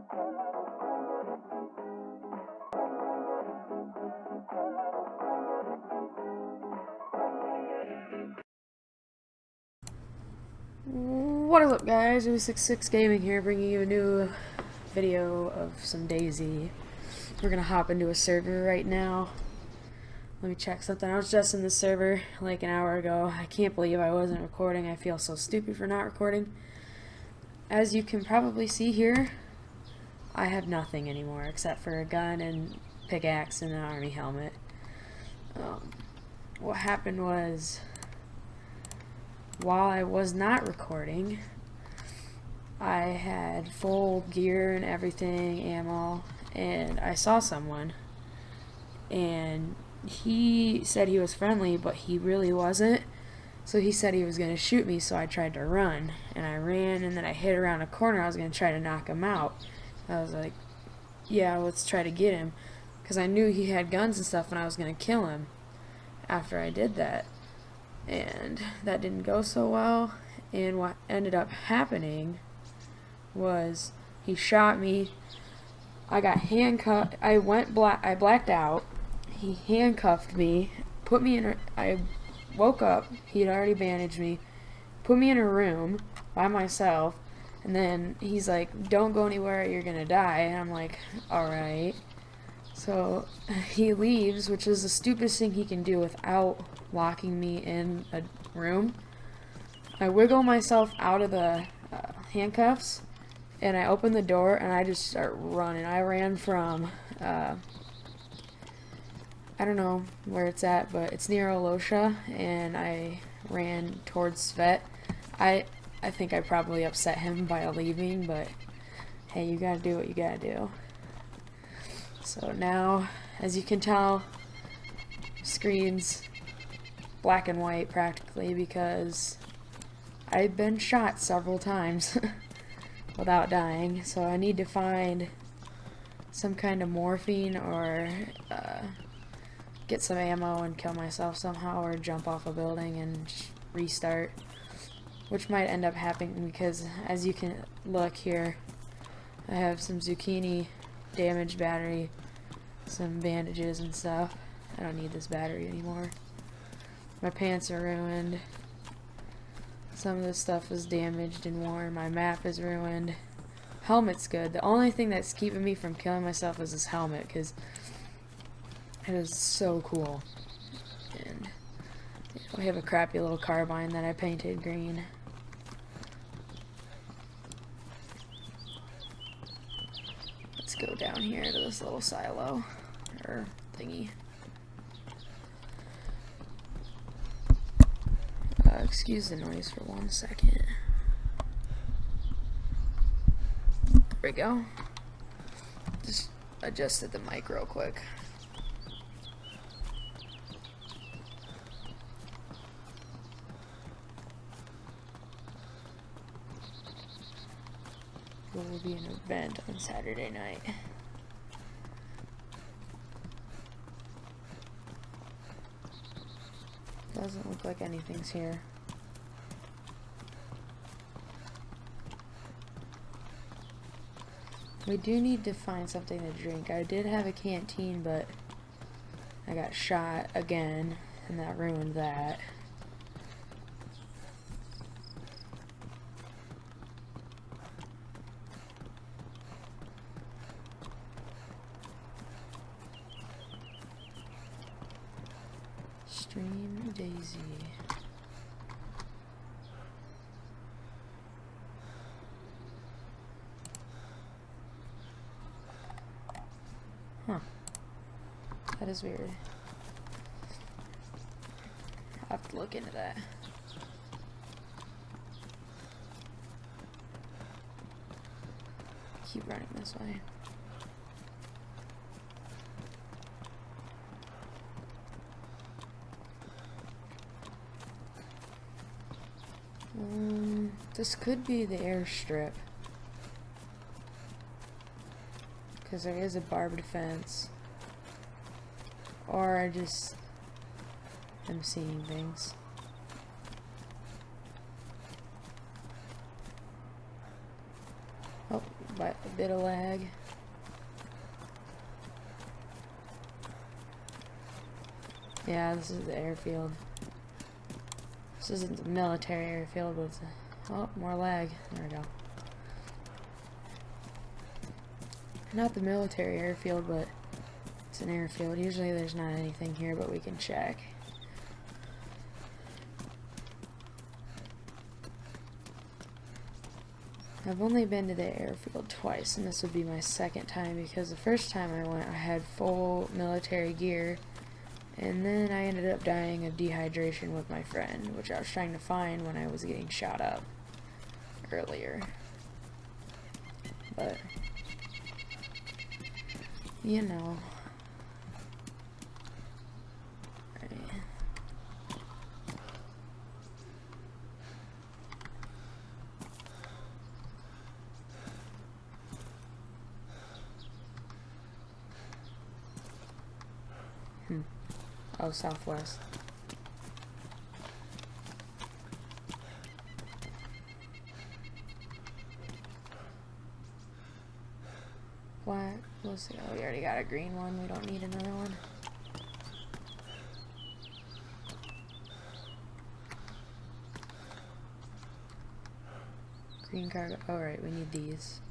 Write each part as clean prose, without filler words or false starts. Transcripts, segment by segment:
What is up, guys? 066 Gaming here, bringing you a new video of some DayZ. We're gonna hop into a server right now. Let me check something. I was just in the server like an hour ago. I can't believe I wasn't recording. I feel so stupid for not recording. As you can probably see here, I have nothing anymore except for a gun and pickaxe and an army helmet. What happened was, while I was not recording, I had full gear and everything, ammo, and I saw someone, and he said he was friendly, but he really wasn't. So he said he was going to shoot me, so I tried to run, and I ran, and then I hit around a corner. I was going to try to knock him out. I was like, yeah, let's try to get him, because I knew he had guns and stuff, and I was going to kill him after I did that. And that didn't go so well, and what ended up happening was he shot me. I got handcuffed. I blacked out. He handcuffed me, put me in I woke up. He had already bandaged me, put me in a room by myself, and then he's like, don't go anywhere, you're gonna die. And I'm like, alright. So he leaves, which is the stupidest thing he can do without locking me in a room. I wiggle myself out of the handcuffs, and I open the door, and I just start running. I ran from, I don't know where it's at, but it's near Olosha, and I ran towards Svet. I think I probably upset him by leaving, but hey, you gotta do what you gotta do. So now, as you can tell, screen's black and white practically, because I've been shot several times without dying. So I need to find some kind of morphine, or get some ammo and kill myself somehow, or jump off a building and just restart, which might end up happening, because as you can look here, I have some zucchini damaged battery, some bandages and stuff. I don't need this battery anymore. My pants are ruined. Some of this stuff is damaged and worn. My map is ruined. Helmet's good. The only thing that's keeping me from killing myself is this helmet, because it is so cool. And we have a crappy little carbine that I painted green. Let's go down here to this little silo, or thingy. Excuse the noise for 1 second. There we go. Just adjusted the mic real quick. There will be an event on Saturday night. Doesn't look like anything's here. We do need to find something to drink. I did have a canteen, but I got shot again, and that ruined that. Stream DayZ. Huh. That is weird. I'll have to look into that. Keep running this way. This could be the airstrip, because there is a barbed fence, or I just am seeing things. Oh, but a bit of lag. Yeah, this is the airfield. This isn't the military airfield, but it's a... Oh, more lag. There we go. Not the military airfield, but it's an airfield. Usually there's not anything here, but we can check. I've only been to the airfield twice, and this would be my second time, because the first time I went, I had full military gear, and then I ended up dying of dehydration with my friend, which I was trying to find when I was getting shot up earlier. But, you know. Oh, southwest. Black. We'll see. Oh, we already got a green one. We don't need another one. Green cargo. Alright, we need these.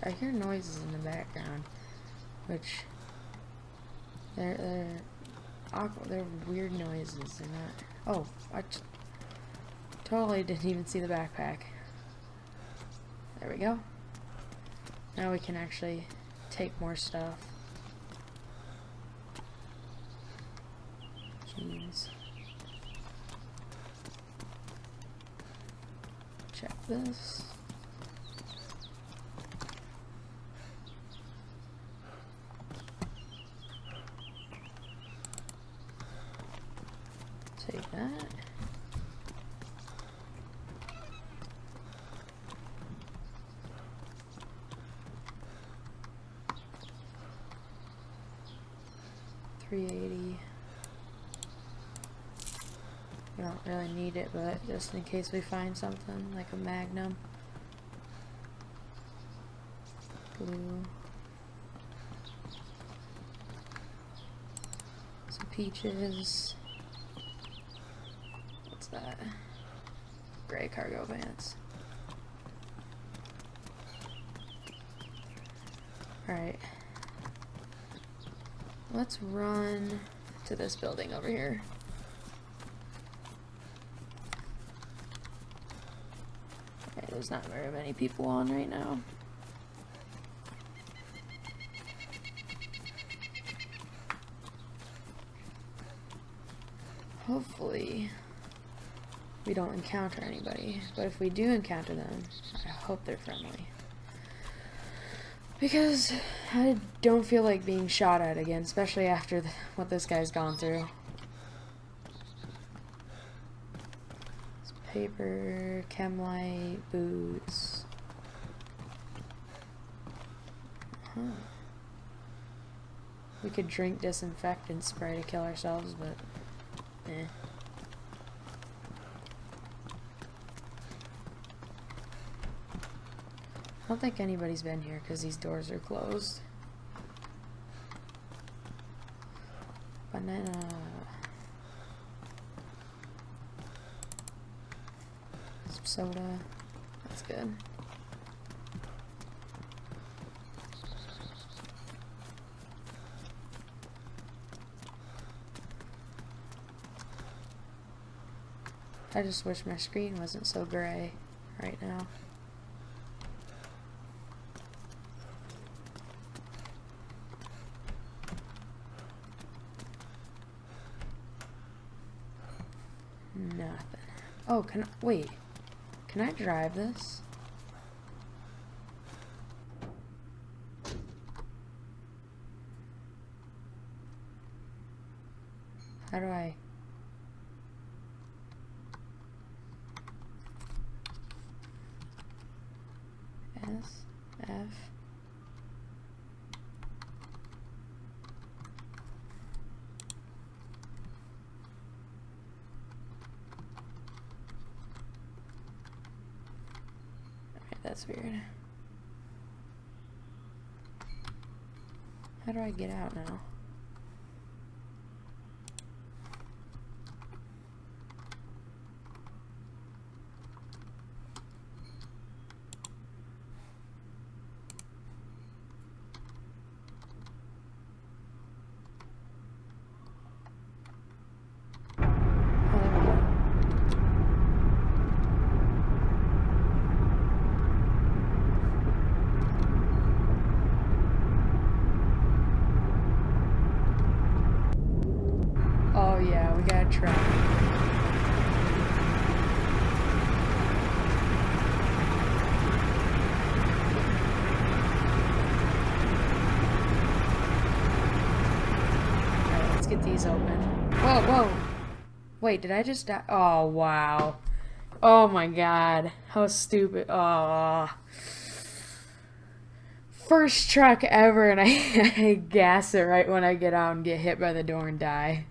I hear noises in the background, which they're weird noises. They're not. Oh, I totally didn't even see the backpack. There we go. Now we can actually take more stuff. Jeez. Check this. Take that. $380. We don't really need it, but just in case we find something like a Magnum. Blue. Some peaches. What's that? Gray cargo pants. Alright. Let's run to this building over here. Okay, there's not very many people on right now. Hopefully we don't encounter anybody, but if we do encounter them, I hope they're friendly. Because I don't feel like being shot at again, especially after what this guy's gone through. It's paper, chem light, boots. Huh. We could drink disinfectant spray to kill ourselves, but eh. I don't think anybody's been here because these doors are closed. Banana. Some soda. That's good. I just wish my screen wasn't so gray right now. Nothing. Oh, wait. Can I drive this? How do I... S, F. Okay, that's weird. How do I get out now? Oh yeah, we gotta try. Alright, let's get these open. Whoa, whoa! Wait, did I just die? Oh, wow. Oh my god. How stupid. Oh. First truck ever, and I gas it right when I get out and get hit by the door and die.